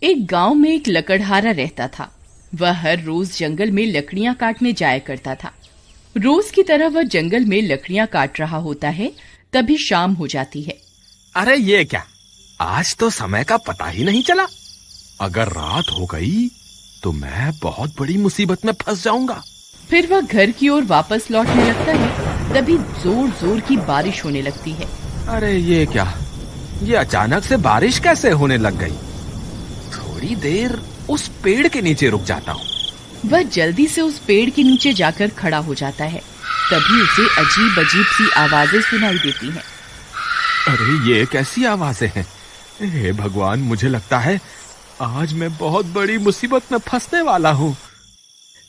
एक गांव में एक लकड़हारा रहता था। वह हर रोज जंगल में लकड़ियां काटने जाया करता था। रोज की तरह वह जंगल में लकड़ियां काट रहा होता है, तभी शाम हो जाती है। अरे ये क्या, आज तो समय का पता ही नहीं चला। अगर रात हो गई तो मैं बहुत बड़ी मुसीबत में फंस जाऊंगा। फिर वह घर की ओर वापस लौटने लगता है, तभी जोर जोर की बारिश होने लगती है। अरे ये क्या, ये अचानक से बारिश कैसे होने लग गई। थोड़ी देर उस पेड़ के नीचे रुक जाता हूँ। वह जल्दी से उस पेड़ के नीचे जाकर खड़ा हो जाता है। तभी उसे अजीब अजीब सी आवाजें सुनाई देती हैं। अरे ये कैसी आवाजें हैं। हे भगवान, मुझे लगता है आज मैं बहुत बड़ी मुसीबत में फंसने वाला हूँ।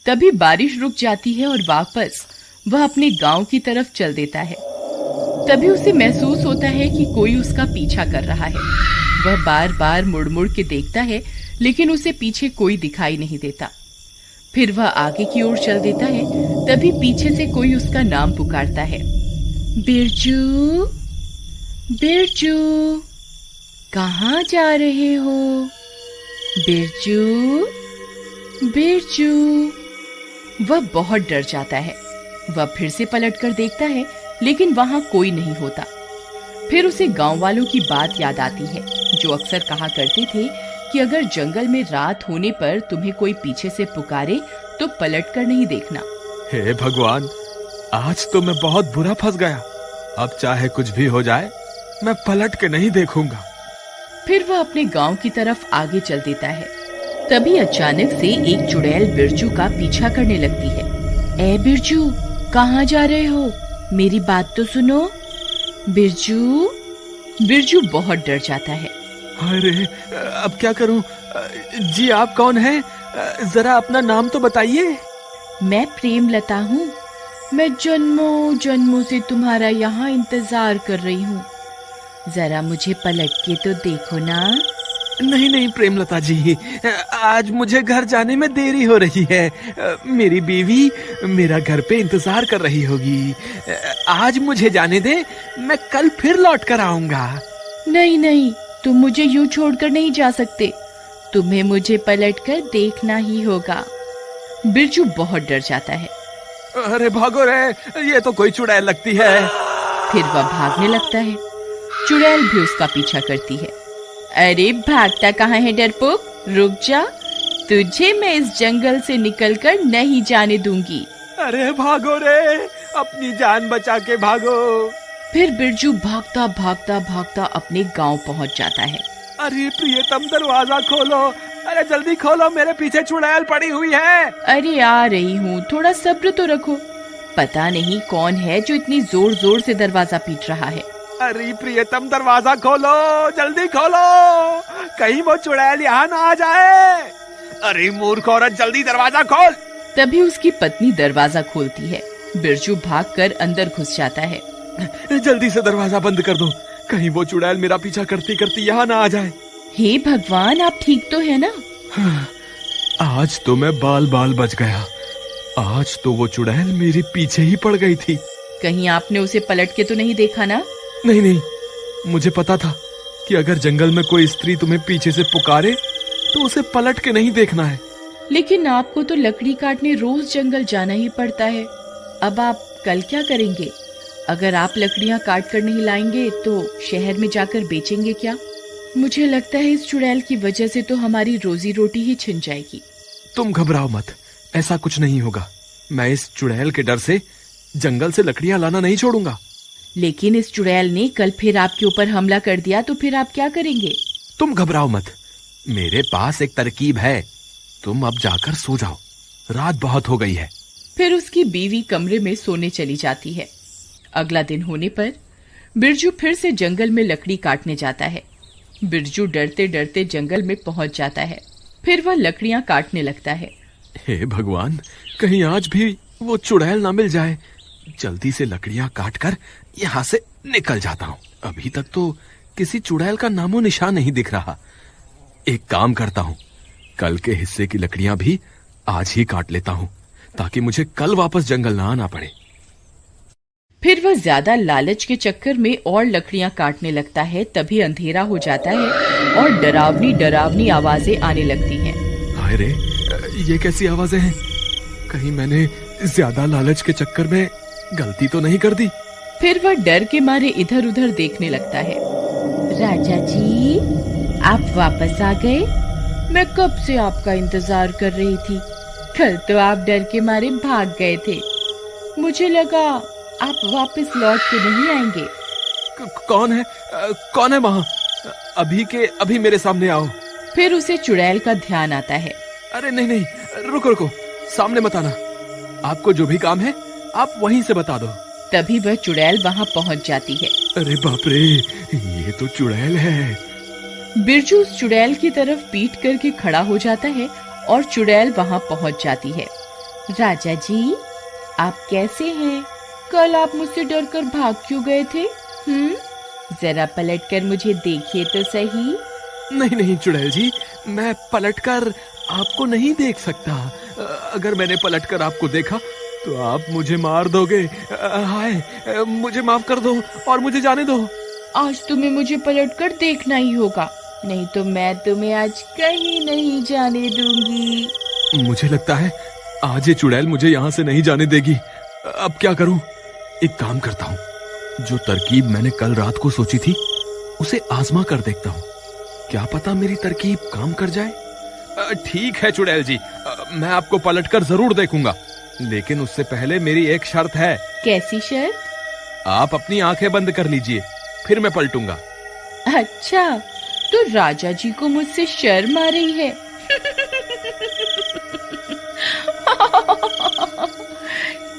तभी बारिश रुक जाती है और वापस वह अपने गांव की तरफ चल देता है। तभी उसे महसूस होता है कि कोई उसका पीछा कर रहा है। वह बार बार मुड़ मुड़ के देखता है, लेकिन उसे पीछे कोई दिखाई नहीं देता। फिर वह आगे की ओर चल देता है, तभी पीछे से कोई उसका नाम पुकारता है। बिरजू, बिरजू, कहाँ जा रहे हो? बिरजू, बिरजू। वह बहुत डर जाता है। वह फिर से पलटकर देखता है, लेकिन वहां कोई नहीं होता। फिर उसे गांव वालों की बात याद आती है, जो अक्सर कहा करते थे कि अगर जंगल में रात होने पर तुम्हें कोई पीछे से पुकारे तो पलटकर नहीं देखना। हे भगवान, आज तो मैं बहुत बुरा फंस गया। अब चाहे कुछ भी हो जाए, मैं पलट के नहीं देखूंगा। फिर वह अपने गांव की तरफ आगे चल देता है। तभी अचानक से एक चुड़ैल बिरजू का पीछा करने लगती है। ए बिरजू, कहाँ जा रहे हो? मेरी बात तो सुनो। बिरजू। बिरजू बहुत डर जाता है। अरे अब क्या करूं? जी आप कौन हैं? जरा अपना नाम तो बताइए। मैं प्रेमलता हूँ। मैं जन्मों जन्मों से तुम्हारा यहाँ इंतजार कर रही हूँ। जरा मुझे पलट के तो देखो ना। नहीं नहीं प्रेमलता जी, आज मुझे घर जाने में देरी हो रही है। मेरी बीवी मेरा घर पे इंतजार कर रही होगी। आज मुझे जाने दे, मैं कल फिर लौट कर आऊंगा। नहीं नहीं, तुम मुझे यूं छोड़कर नहीं जा सकते। तुम्हें मुझे पलटकर देखना ही होगा। बिरजू बहुत डर जाता है। अरे भागो रे, ये तो कोई चुड़ैल लगती है। फिर वह भागने लगता है। चुड़ैल भी उसका पीछा करती है। अरे भागता कहाँ है डरपोक, रुक जा। तुझे मैं इस जंगल से निकलकर नहीं जाने दूंगी। अरे भागो रे, अपनी जान बचा के भागो। फिर बिरजू भागता भागता भागता अपने गांव पहुंच जाता है। अरे प्रियतम, दरवाजा खोलो। अरे जल्दी खोलो, मेरे पीछे चुड़ैल पड़ी हुई है। अरे आ रही हूँ, थोड़ा सब्र तो रखो। पता नहीं कौन है जो इतनी जोर जोर से दरवाजा पीट रहा है। अरे प्रियतम, दरवाजा खोलो, जल्दी खोलो, कहीं वो चुड़ैल यहाँ ना आ जाए। अरे मूर्ख औरत, जल्दी दरवाजा खोल। तभी उसकी पत्नी दरवाजा खोलती है। बिरजू भागकर अंदर घुस जाता है। जल्दी से दरवाजा बंद कर दो, कहीं वो चुड़ैल मेरा पीछा करती करती यहाँ ना आ जाए। हे भगवान, आप ठीक तो है ना? आज तो मैं बाल बाल बच गया। आज तो वो चुड़ैल मेरे पीछे ही पड़ गई थी। कहीं आपने उसे पलट के तो नहीं देखा ना? नहीं नहीं, मुझे पता था कि अगर जंगल में कोई स्त्री तुम्हें पीछे से पुकारे तो उसे पलट के नहीं देखना है। लेकिन आपको तो लकड़ी काटने रोज जंगल जाना ही पड़ता है। अब आप कल क्या करेंगे? अगर आप लकड़ियां काट कर नहीं लाएंगे तो शहर में जाकर बेचेंगे क्या? मुझे लगता है इस चुड़ैल की वजह से तो हमारी रोजी रोटी ही छिन जाएगी। तुम घबराओ मत, ऐसा कुछ नहीं होगा। मैं इस चुड़ैल के डर से जंगल से लकड़ियां लाना नहीं छोड़ूंगा। लेकिन इस चुड़ैल ने कल फिर आपके ऊपर हमला कर दिया तो फिर आप क्या करेंगे? तुम घबराओ मत, मेरे पास एक तरकीब है। तुम अब जाकर सो जाओ, रात बहुत हो गई है। फिर उसकी बीवी कमरे में सोने चली जाती है। अगला दिन होने पर बिरजू फिर से जंगल में लकड़ी काटने जाता है। बिरजू डरते डरते जंगल में पहुंच जाता है। फिर वह लकड़ियां काटने लगता है। हे भगवान, कहीं आज भी वो चुड़ैल ना मिल जाए। जल्दी से लकड़ियां काटकर यहाँ से निकल जाता हूँ। अभी तक तो किसी चुड़ैल का नामो निशान नहीं दिख रहा। एक काम करता हूँ, कल के हिस्से की लकड़ियां भी आज ही काट लेता हूँ, ताकि मुझे कल वापस जंगल ना आना पड़े। फिर वह ज्यादा लालच के चक्कर में और लकड़ियां काटने लगता है। तभी अंधेरा हो जाता है और डरावनी डरावनी आवाजें आने लगती हैं। हाय रे, ये कैसी आवाजें हैं? कहीं मैंने ज्यादा लालच के चक्कर में गलती तो नहीं कर दी? फिर वह डर के मारे इधर उधर देखने लगता है। राजा जी, आप वापस आ गए? मैं कब से आपका इंतजार कर रही थी। कल तो आप डर के मारे भाग गए थे। मुझे लगा आप वापस लौट के नहीं आएंगे। कौन है वहाँ? अभी के अभी मेरे सामने आओ। फिर उसे चुड़ैल का ध्यान आता है। अरे नहीं, रुको, सामने मत आना। आपको जो भी काम है आप वहीं से बता दो। तभी वह चुड़ैल वहाँ पहुँच जाती है। अरे बाप रे, ये तो चुड़ैल है। बिरजू उस चुड़ैल की तरफ पीठ करके खड़ा हो जाता है और चुड़ैल वहाँ पहुँच जाती है। राजा जी, आप कैसे हैं? कल आप मुझसे डरकर भाग क्यों गए थे? जरा पलटकर मुझे देखिए तो सही। नहीं चुड़ैल जी, मैं पलटकर आपको नहीं देख सकता। अगर मैंने पलटकर आपको देखा तो आप मुझे मार दोगे। हाय, मुझे माफ कर दो और मुझे जाने दो। आज तुम्हें मुझे पलटकर देखना ही होगा, नहीं तो मैं तुम्हें आज कहीं नहीं जाने दूंगी। मुझे लगता है आज ये चुड़ैल मुझे यहाँ से नहीं जाने देगी। अब क्या करूं? एक काम करता हूँ, जो तरकीब मैंने कल रात को सोची थी उसे आजमा कर देखता हूँ। क्या पता मेरी तरकीब काम कर जाए। ठीक है चुड़ैल जी, मैं आपको पलटकर जरूर देखूंगा, लेकिन उससे पहले मेरी एक शर्त है। कैसी शर्त? आप अपनी आंखें बंद कर लीजिए, फिर मैं पलटूंगा। अच्छा, तो राजा जी को मुझसे शर्म आ रही है।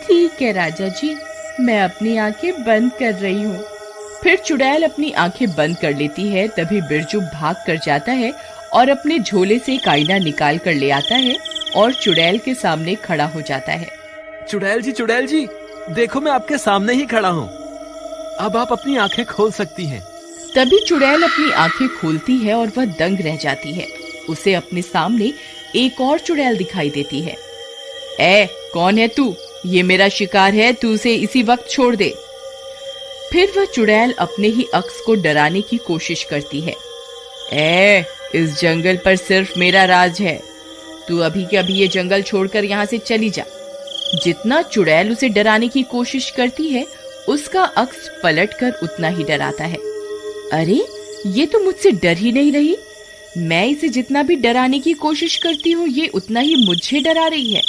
ठीक है राजा जी, मैं अपनी आंखें बंद कर रही हूँ। फिर चुड़ैल अपनी आंखें बंद कर लेती है। तभी बिरजू भाग कर जाता है और अपने झोले से एक आईना निकाल कर ले आता है और चुड़ैल के सामने खड़ा हो जाता है। चुड़ैल जी, देखो मैं आपके सामने ही खड़ा हूँ। अब आप अपनी आंखें खोल सकती हैं। तभी चुड़ैल अपनी आंखें खोलती है और वह दंग रह जाती है। उसे अपने सामने एक और चुड़ैल दिखाई देती है। कौन है तू? ये मेरा शिकार है, तू उसे इसी वक्त छोड़ दे। फिर वह चुड़ैल अपने ही अक्स को डराने की कोशिश करती है। इस जंगल पर सिर्फ मेरा राज है, तू अभी के अभी ये जंगल छोड़कर यहाँ से चली जा। जितना चुड़ैल उसे डराने की कोशिश करती है, उसका अक्स पलटकर उतना ही डराता है। अरे, ये तो मुझसे डर ही नहीं रही। मैं इसे जितना भी डराने की कोशिश करती हूँ, ये उतना ही मुझे डरा रही है।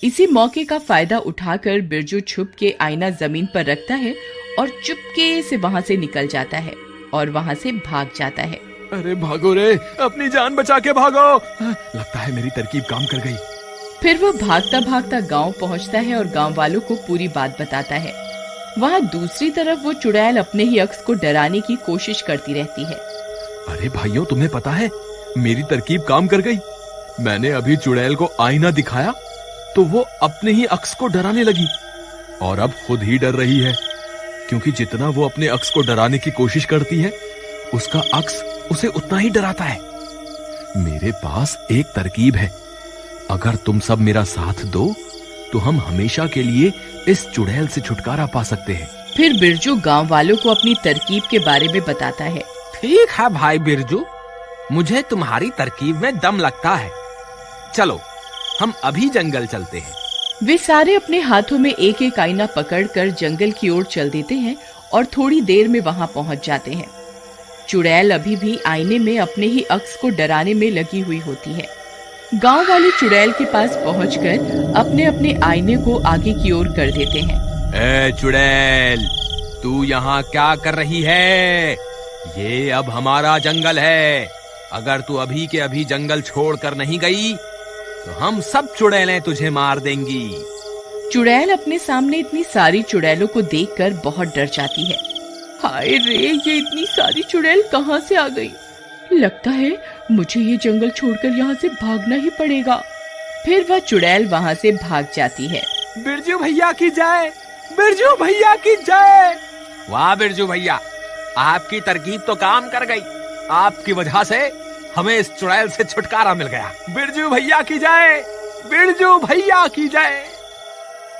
इसी मौके का फायदा उठाकर बिरजू छुप के आईना जमीन पर रखता है और चुपके से वहाँ से निकल जाता है और वहाँ से भाग जाता है। अरे भागो रे, अपनी जान बचा के भागो। लगता है मेरी तरकीब काम कर गई। फिर वह भागता भागता गांव पहुँचता है और गांव वालों को पूरी बात बताता है। वहाँ दूसरी तरफ वो चुड़ैल अपने ही अक्स को डराने की कोशिश करती रहती है। अरे भाइयों, तुम्हें पता है मेरी तरकीब काम कर गई। मैंने अभी चुड़ैल को आईना दिखाया तो वो अपने ही अक्स को डराने लगी और अब खुद ही डर रही है, क्योंकि जितना वो अपने अक्स को डराने की कोशिश करती है, उसका अक्स उसे उतना ही डराता है। मेरे पास एक तरकीब है, अगर तुम सब मेरा साथ दो तो हम हमेशा के लिए इस चुड़ैल से छुटकारा पा सकते हैं। फिर बिरजू गांव वालों को अपनी तरकीब के बारे में बताता है। ठीक है भाई बिरजू, मुझे तुम्हारी तरकीब में दम लगता है। चलो हम अभी जंगल चलते हैं। वे सारे अपने हाथों में एक एक आईना पकड़कर जंगल की ओर चल देते हैं और थोड़ी देर में वहां पहुंच जाते हैं। चुड़ैल अभी भी आईने में अपने ही अक्स को डराने में लगी हुई होती है। गांव वाले चुड़ैल के पास पहुंचकर अपने अपने आईने को आगे की ओर कर देते हैं। चुड़ैल, तू यहाँ क्या कर रही है? ये अब हमारा जंगल है। अगर तू अभी के अभी जंगल छोड़कर नहीं गई तो हम सब चुड़ैलें तुझे मार देंगी। चुड़ैल अपने सामने इतनी सारी चुड़ैलों को देखकर बहुत डर जाती है। हाय रे, ये इतनी सारी चुड़ैल कहाँ से आ गई? लगता है मुझे ये जंगल छोड़कर यहाँ से भागना ही पड़ेगा। फिर वह चुड़ैल वहाँ से भाग जाती है। बिरजू भैया की जय, बिरजू भैया की जय। वाह बिरजू भैया, आपकी तरकीब तो काम कर गई। आपकी वजह से हमें इस चुड़ैल से छुटकारा मिल गया। बिरजू भैया की जय, बिरजू भैया की जय।